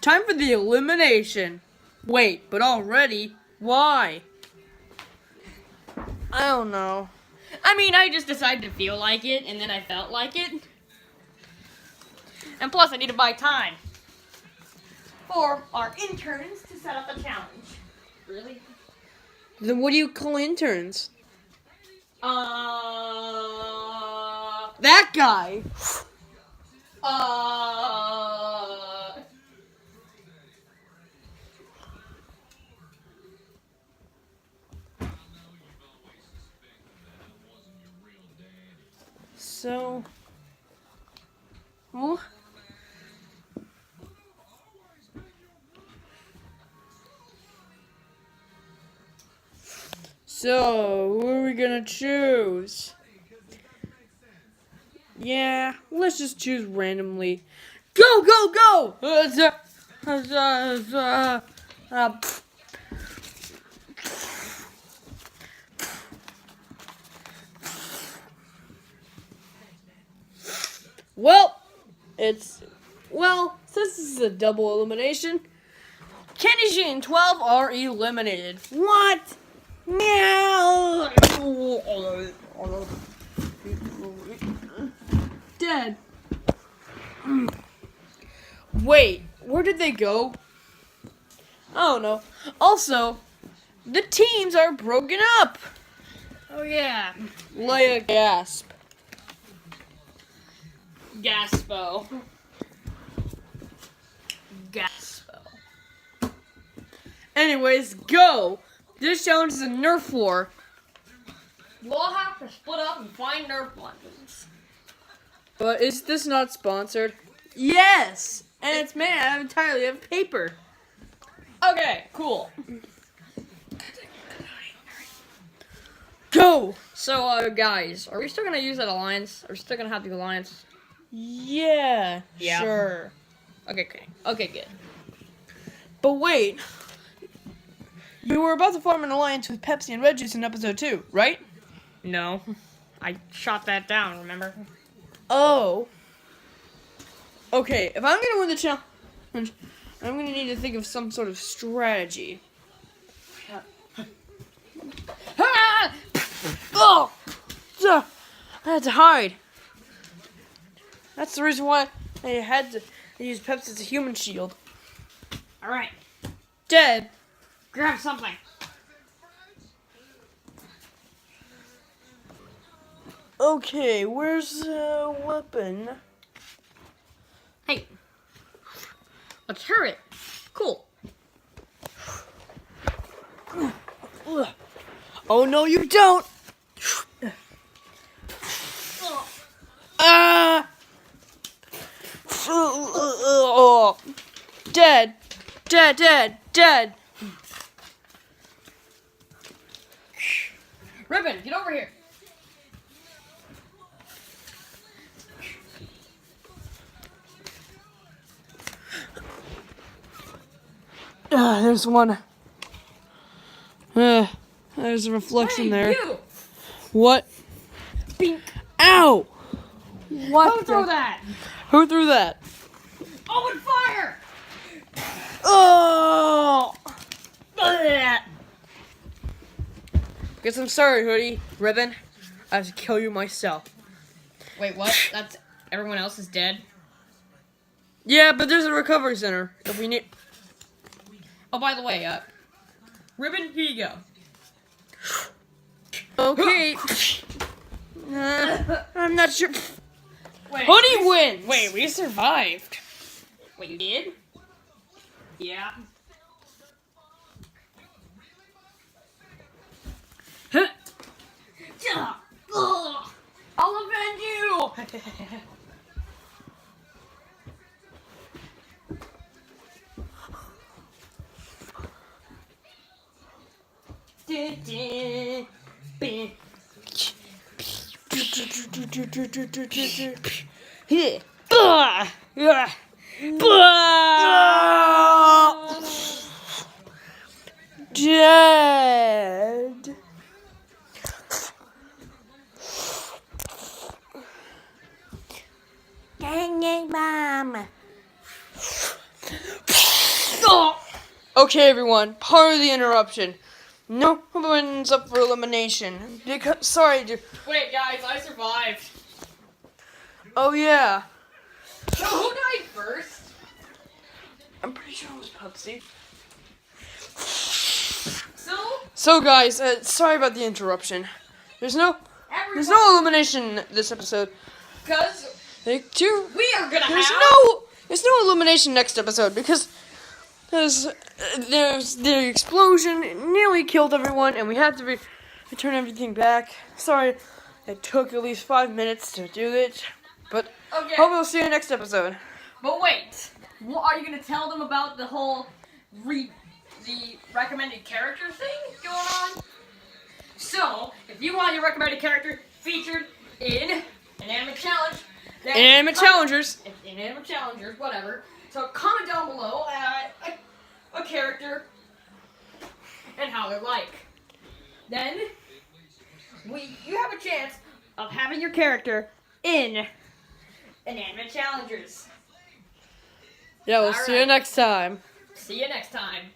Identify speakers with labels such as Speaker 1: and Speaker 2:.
Speaker 1: Time for the elimination. Wait, but already? Why? I don't know.
Speaker 2: I mean, I just decided to feel like it, and then I felt like it. And plus, I need to buy time for our interns to set up a challenge. Really?
Speaker 1: Then what do you call interns?
Speaker 2: That
Speaker 1: guy. So, well, so who are we gonna choose? Yeah, let's just choose randomly. Go, go, go! Since this is a double elimination, Candy Shane and 12 are eliminated. What? Meow! Dead. Wait, where did they go? I don't know. Also, the teams are broken up.
Speaker 2: Oh, yeah.
Speaker 1: Leia gasp.
Speaker 2: Gaspo.
Speaker 1: Anyways, go! This challenge is a Nerf war.
Speaker 2: We'll all have to split up and find Nerf buttons.
Speaker 1: But is this not sponsored? Yes! And it's made out entirely of paper.
Speaker 2: Okay, cool.
Speaker 1: Go!
Speaker 2: So, guys, are we still gonna use that alliance? Are we still gonna have the alliance?
Speaker 1: Yeah,
Speaker 2: Yeah.
Speaker 1: sure.
Speaker 2: Okay, good.
Speaker 1: But wait. You were about to form an alliance with Pepsi and Red Juice in episode 2, right?
Speaker 2: No. I shot that down, remember?
Speaker 1: Oh. Okay, if I'm gonna win the challenge, I'm gonna need to think of some sort of strategy. Oh! I had to hide. That's the reason why I had to use Pepsi as a human shield.
Speaker 2: Alright.
Speaker 1: Dead.
Speaker 2: Grab something.
Speaker 1: Okay, where's the weapon?
Speaker 2: Hey. Let's hear it. Cool.
Speaker 1: Oh no, you don't! Ah! Dead! Dead, dead, dead!
Speaker 2: Ribbon, get over here.
Speaker 1: There's one. There's a reflection there.
Speaker 2: You!
Speaker 1: What?
Speaker 2: Bink.
Speaker 1: Ow! What?
Speaker 2: Who threw that?
Speaker 1: Who threw that?
Speaker 2: Open fire!
Speaker 1: Oh! Guess I'm sorry, Hoodie. Ribbon. I have to kill you myself.
Speaker 2: Wait, what? That's everyone else is dead?
Speaker 1: Yeah, but there's a recovery center if we need.
Speaker 2: Oh, by the way, Ribbon, here you go.
Speaker 1: Okay. I'm not sure.
Speaker 2: Wait,
Speaker 1: Hoodie wins!
Speaker 2: Wait, we survived. Wait, you did? Yeah. I'll avenge you!
Speaker 1: Dead. Dang it, Mom. Okay, everyone. Part of the interruption. No one's up for elimination. Because, sorry, dude.
Speaker 2: Wait, guys, I survived.
Speaker 1: Oh, yeah.
Speaker 2: So who died first?
Speaker 1: I'm pretty sure it was Pepsi.
Speaker 2: So?
Speaker 1: So, guys, sorry about the interruption. There's no elimination this episode.
Speaker 2: Because we are gonna
Speaker 1: There's no elimination next episode because there's the explosion nearly killed everyone and we had to return everything back. Sorry, it took at least 5 minutes to do it, but
Speaker 2: Okay.
Speaker 1: hope we'll see you next episode.
Speaker 2: But wait, what are you gonna tell them about the whole the recommended character thing going on? So, if you want your recommended character featured in Inanimate Challenge, then
Speaker 1: Inanimate Challengers.
Speaker 2: Inanimate Challengers, whatever. So comment down below a character and how they're like. Then you have a chance of having your character in Inanimate Challengers.
Speaker 1: Yeah, we'll see you
Speaker 2: Alright.
Speaker 1: next time.
Speaker 2: See you next time.